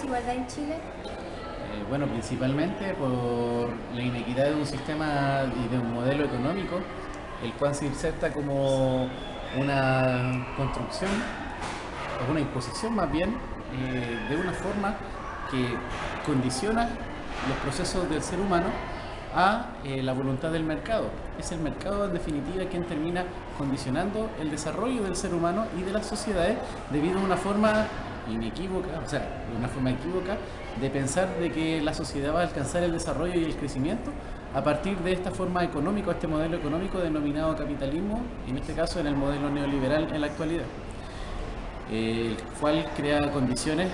desigualdad en Chile? Bueno, principalmente por la inequidad de un sistema y de un modelo económico, el cual se inserta como una construcción, o una imposición más bien, de una forma que condiciona los procesos del ser humano a la voluntad del mercado. Es el mercado en definitiva quien termina condicionando el desarrollo del ser humano y de las sociedades debido a una forma inequívoca, o sea, una forma equívoca de pensar de que la sociedad va a alcanzar el desarrollo y el crecimiento a partir de esta forma económica, este modelo económico denominado capitalismo, en este caso en el modelo neoliberal en la actualidad, el cual crea condiciones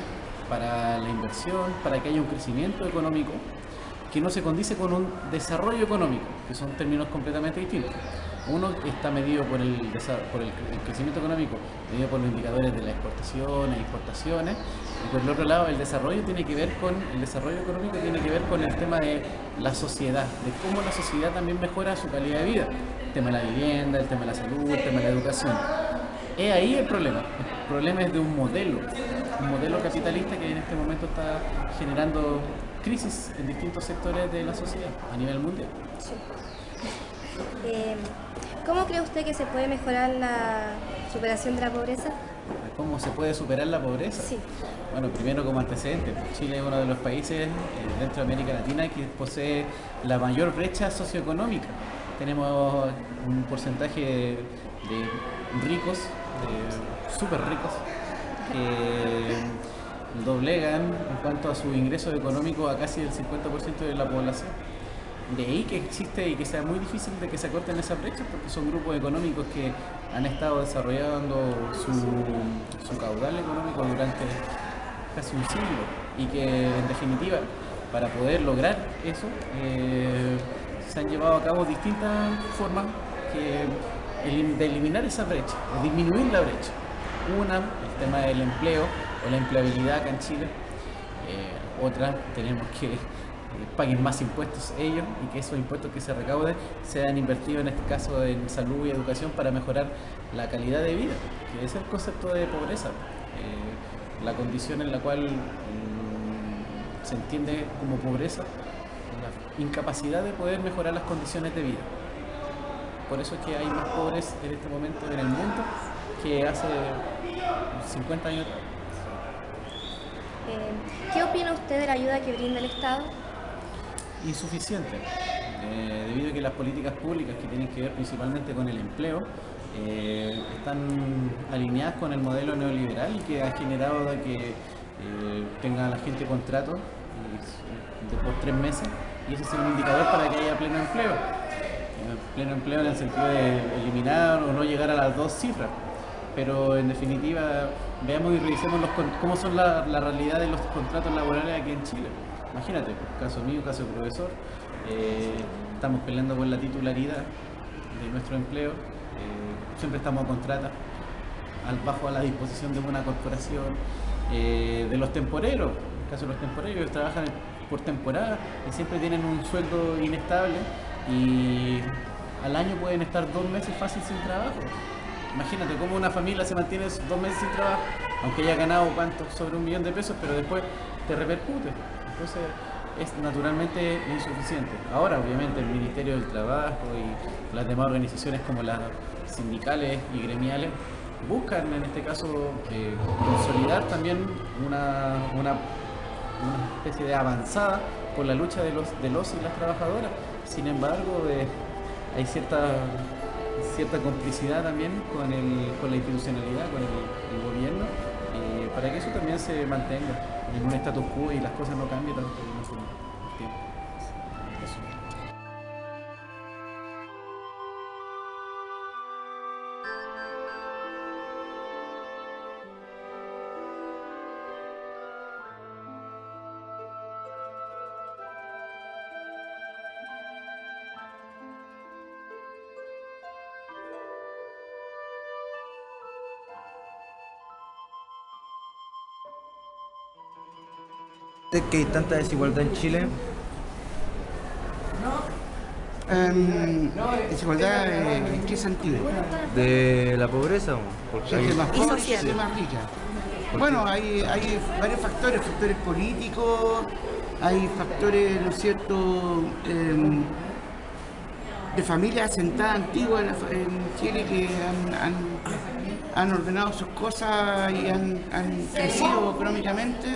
para la inversión, para que haya un crecimiento económico que no se condice con un desarrollo económico, que son términos completamente distintos. Uno está medido por el crecimiento económico, medido por los indicadores de las exportaciones, importaciones, y por el otro lado el desarrollo económico tiene que ver con el tema de la sociedad, de cómo la sociedad también mejora su calidad de vida, el tema de la vivienda, el tema de la salud, el tema de la educación. Es ahí el problema. El problema es de un modelo capitalista que en este momento está generando crisis en distintos sectores de la sociedad a nivel mundial. Sí. ¿Cómo cree usted que se puede mejorar la superación de la pobreza? ¿Cómo se puede superar la pobreza? Sí. Bueno, primero como antecedente, Chile es uno de los países dentro de América Latina que posee la mayor brecha socioeconómica. Tenemos un porcentaje de ricos, súper ricos, que doblegan en cuanto a su ingreso económico a casi el 50% de la población. De ahí que existe y que sea muy difícil de que se acorten esas brechas porque son grupos económicos que han estado desarrollando su caudal económico durante casi un siglo y que en definitiva para poder lograr eso se han llevado a cabo distintas formas de eliminar esa brecha, de disminuir la brecha. Una, el tema del empleo o la empleabilidad acá en Chile. Otra, tenemos que paguen más impuestos ellos y que esos impuestos que se recauden sean invertidos en este caso en salud y educación para mejorar la calidad de vida, que es el concepto de pobreza, la condición en la cual se entiende como pobreza la incapacidad de poder mejorar las condiciones de vida. Por eso es que hay más pobres en este momento en el mundo que hace 50 años atrás. ¿Qué opina usted de la ayuda que brinda el Estado? Insuficiente, debido a que las políticas públicas que tienen que ver principalmente con el empleo están alineadas con el modelo neoliberal y que ha generado de que tenga la gente contrato por 3 meses y ese es un indicador para que haya pleno empleo. Pleno empleo en el sentido de eliminar o no llegar a las 2 cifras, pero en definitiva veamos y revisemos cómo son la realidad de los contratos laborales aquí en Chile. Imagínate, caso mío, caso de profesor, estamos peleando por la titularidad de nuestro empleo, siempre estamos a contrata, bajo a la disposición de una corporación, de los temporeros, en el caso de los temporeros, ellos trabajan por temporada y siempre tienen un sueldo inestable y al año pueden estar 2 meses fácil sin trabajo. Imagínate cómo una familia se mantiene 2 meses sin trabajo, aunque haya ganado sobre 1 millón de pesos, pero después te repercute. Entonces es naturalmente insuficiente. Ahora obviamente el Ministerio del Trabajo y las demás organizaciones como las sindicales y gremiales buscan en este caso consolidar también una especie de avanzada por la lucha de los y las trabajadoras. Sin embargo, hay cierta complicidad también con la institucionalidad, con el gobierno, para que eso también se mantenga en un status quo y las cosas no cambien tanto en su tiempo. Eso. Que hay tanta desigualdad en Chile. ¿Desigualdad en qué sentido? De la pobreza, porque Gente más pobre y social. gente más rica. Bueno, hay varios factores, factores políticos, hay factores, ¿no es cierto?, de familias asentadas antiguas en Chile que han ordenado sus cosas y han crecido económicamente.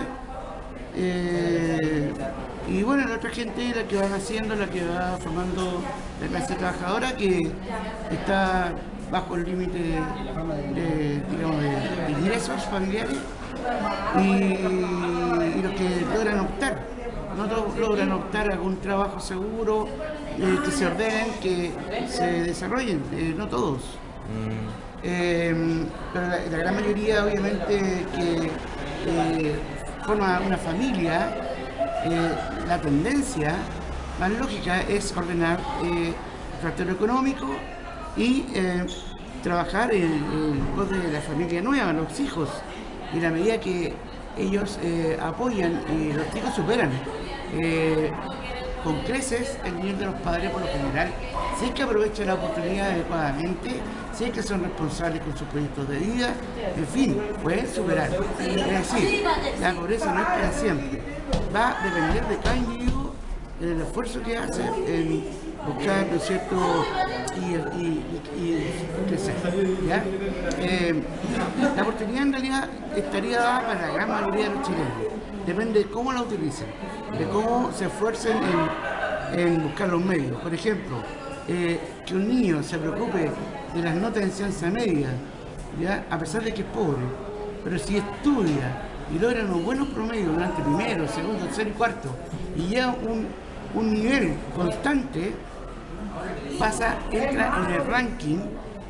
Y bueno, la otra gente, la que va naciendo, la que va formando la clase trabajadora, que está bajo el límite de ingresos familiares, y los que logran optar. No todos logran optar a algún trabajo seguro, que se ordenen, que se desarrollen, no todos. Pero la gran mayoría, obviamente, que forma una familia, la tendencia más lógica es ordenar el factor económico y trabajar en pos de la familia nueva, los hijos. Y a la medida que ellos apoyan y los hijos superan con creces el nivel de los padres por lo general, si es que aprovechan la oportunidad adecuadamente, si es que son responsables con sus proyectos de vida, en fin, pueden superar. Es decir, la pobreza no es para siempre, va a depender de cada individuo, el esfuerzo que hace en buscar, ¿no es cierto?, y crecer, ¿ya? La oportunidad en realidad estaría dada para la gran mayoría de los chilenos. Depende de cómo la utilicen, de cómo se esfuercen en buscar los medios. Por ejemplo, que un niño se preocupe de las notas de enseñanza media, ¿ya?, a pesar de que es pobre, pero si estudia y logra unos buenos promedios durante primero, segundo, tercero y cuarto, y lleva un nivel constante, entra en el ranking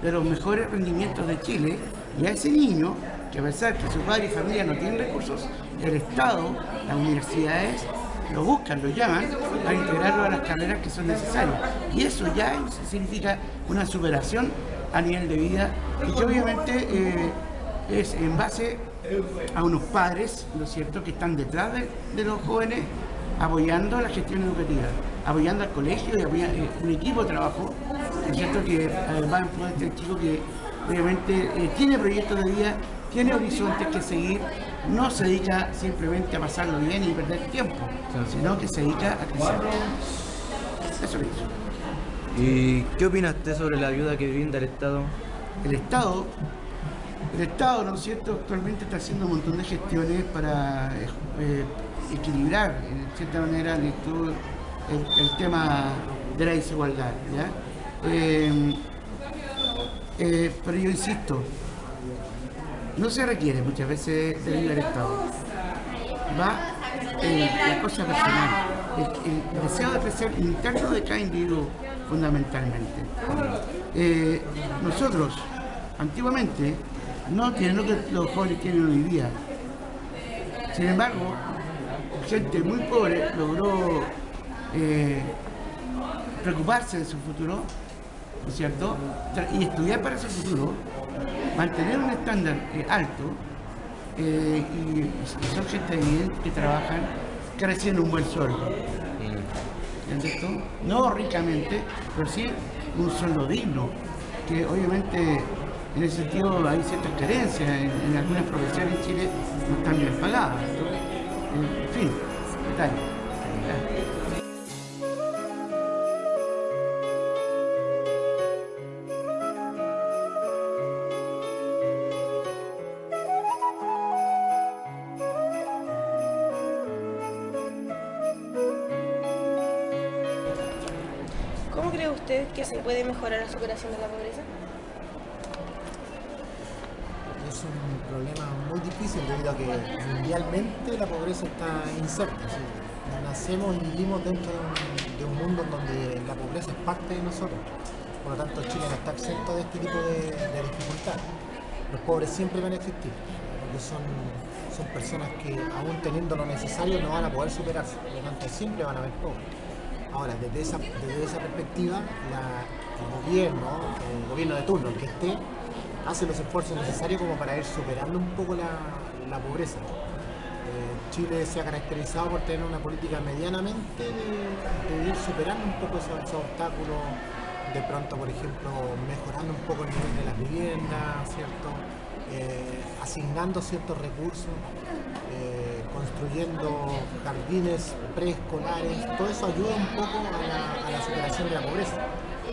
de los mejores rendimientos de Chile, y a ese niño, que a pesar que su padre y familia no tienen recursos, el Estado, las universidades, lo buscan, lo llaman para integrarlo a las carreras que son necesarias. Y eso ya significa una superación a nivel de vida, y que obviamente es en base a unos padres, ¿no es cierto?, que están detrás de los jóvenes, apoyando la gestión educativa, apoyando al colegio y apoyando un equipo de trabajo, ¿no es cierto?, que va en pro de este chico que obviamente tiene proyectos de vida, tiene horizontes que seguir, no se dedica simplemente a pasarlo bien y perder tiempo, sino que se dedica a crecer. Eso es eso. ¿Y qué opina usted sobre la ayuda que brinda el Estado? El Estado, ¿no es cierto?, actualmente está haciendo un montón de gestiones para equilibrar, en cierta manera, el tema de la desigualdad, ¿ya? Pero yo insisto, no se requiere muchas veces de ayuda del Estado. Va la cosa personal, el deseo de crecer interno de cada individuo, fundamentalmente. Nosotros, antiguamente, no tienen lo que los jóvenes tienen hoy día. Sin embargo, gente muy pobre logró preocuparse de su futuro, ¿no es cierto?, y estudiar para su futuro, mantener un estándar alto, y son gente bien que trabajan, que reciben un buen sueldo. ¿Cierto? No ricamente, pero sí un sueldo digno, que obviamente en ese sentido hay ciertas carencias, en algunas profesiones en Chile no están bien pagadas. En fin, detalle. ¿Cómo cree usted que se puede mejorar la superación de la pobreza? Es un problema muy difícil debido a que mundialmente la pobreza está inserta. ¿Sí? Nacemos y vivimos dentro de un mundo en donde la pobreza es parte de nosotros. Por lo tanto, Chile no está exento de este tipo de dificultades. Los pobres siempre van a existir, porque son personas que aún teniendo lo necesario no van a poder superarse. Por lo tanto, siempre van a haber pobres. Ahora, desde esa perspectiva, el gobierno de turno, el que esté, hace los esfuerzos necesarios como para ir superando un poco la pobreza. Chile se ha caracterizado por tener una política medianamente de ir superando un poco esos obstáculos, de pronto, por ejemplo, mejorando un poco el nivel de las viviendas, ¿cierto? asignando ciertos recursos, construyendo jardines preescolares. Todo eso ayuda un poco a la superación de la pobreza.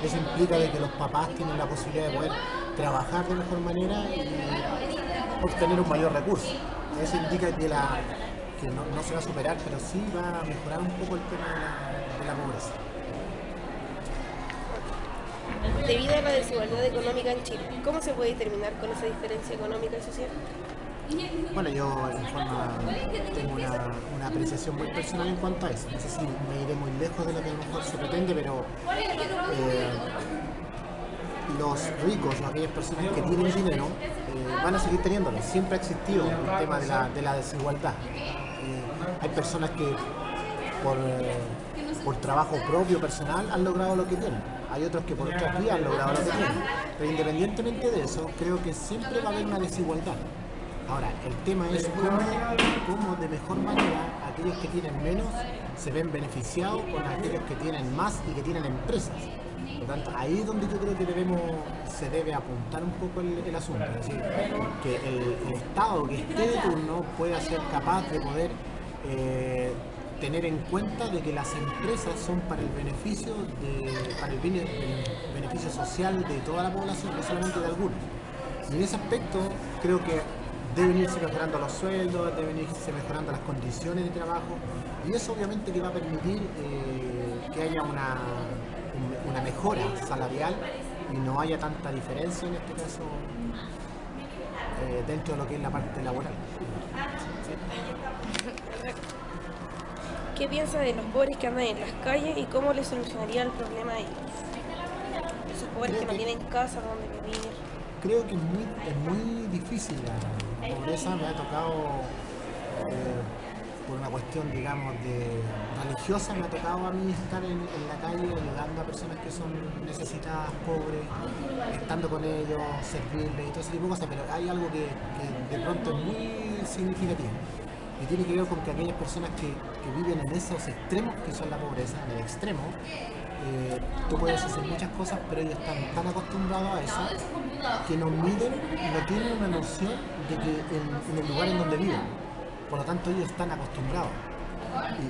Eso implica de que los papás tienen la posibilidad de poder trabajar de mejor manera y obtener un mayor recurso. Eso indica que no se va a superar, pero sí va a mejorar un poco el tema de la pobreza. Debido a la desigualdad económica en Chile, ¿cómo se puede terminar con esa diferencia económica y social? Bueno, yo tengo una apreciación muy personal en cuanto a eso. No sé si me iré muy lejos de lo que a lo mejor se pretende, pero los ricos o aquellas personas que tienen dinero van a seguir teniéndolo. Siempre ha existido el tema de la desigualdad. Hay personas que por trabajo propio, personal, han logrado lo que tienen. Hay otros que por otras vías han logrado lo que tienen. Pero independientemente de eso, creo que siempre va a haber una desigualdad. Ahora, el tema es cómo de mejor manera aquellos que tienen menos se ven beneficiados con aquellos que tienen más y que tienen empresas. Por lo tanto, ahí es donde yo creo que se debe apuntar un poco el asunto. Es decir, que el Estado que esté de turno pueda ser capaz de poder tener en cuenta de que las empresas son para el beneficio beneficio social de toda la población, no solamente de algunos. Y en ese aspecto creo que deben irse mejorando los sueldos, deben irse mejorando las condiciones de trabajo, y eso obviamente que va a permitir que haya una mejora salarial y no haya tanta diferencia en este caso dentro de lo que es la parte laboral. ¿Qué piensa de los pobres que andan en las calles y cómo les solucionaría el problema a ellos? Esos pobres que no tienen casa donde vivir. Creo que es muy difícil la pobreza. Me ha tocado, por una cuestión, digamos, religiosa, me ha tocado a mí estar en la calle ayudando a personas que son necesitadas, pobres, estando con ellos, servirles y todo ese tipo de cosas, pero hay algo que de pronto es muy significativo. Y tiene que ver con que aquellas personas que viven en esos extremos, que son la pobreza, en el extremo, tú puedes hacer muchas cosas, pero ellos están tan acostumbrados a eso que no miden, no tienen una noción de que en el lugar en donde viven. Por lo tanto, ellos están acostumbrados.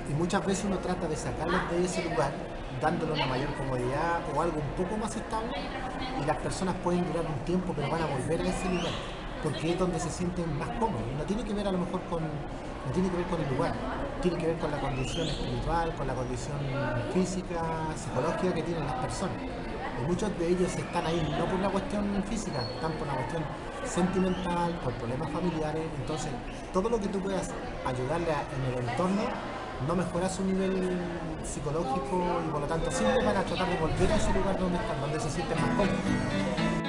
Y muchas veces uno trata de sacarlos de ese lugar, dándole una mayor comodidad o algo un poco más estable, y las personas pueden durar un tiempo, pero van a volver a ese lugar, porque es donde se sienten más cómodos. No tiene que ver a lo mejor no tiene que ver con el lugar, tiene que ver con la condición espiritual, con la condición física, psicológica que tienen las personas. Y muchos de ellos están ahí no por una cuestión física, están por una cuestión sentimental, por problemas familiares. Entonces, todo lo que tú puedas ayudarle en el entorno no mejora su nivel psicológico y por lo tanto siempre van a tratar de volver a ese lugar donde están, donde se sienten más cómodos.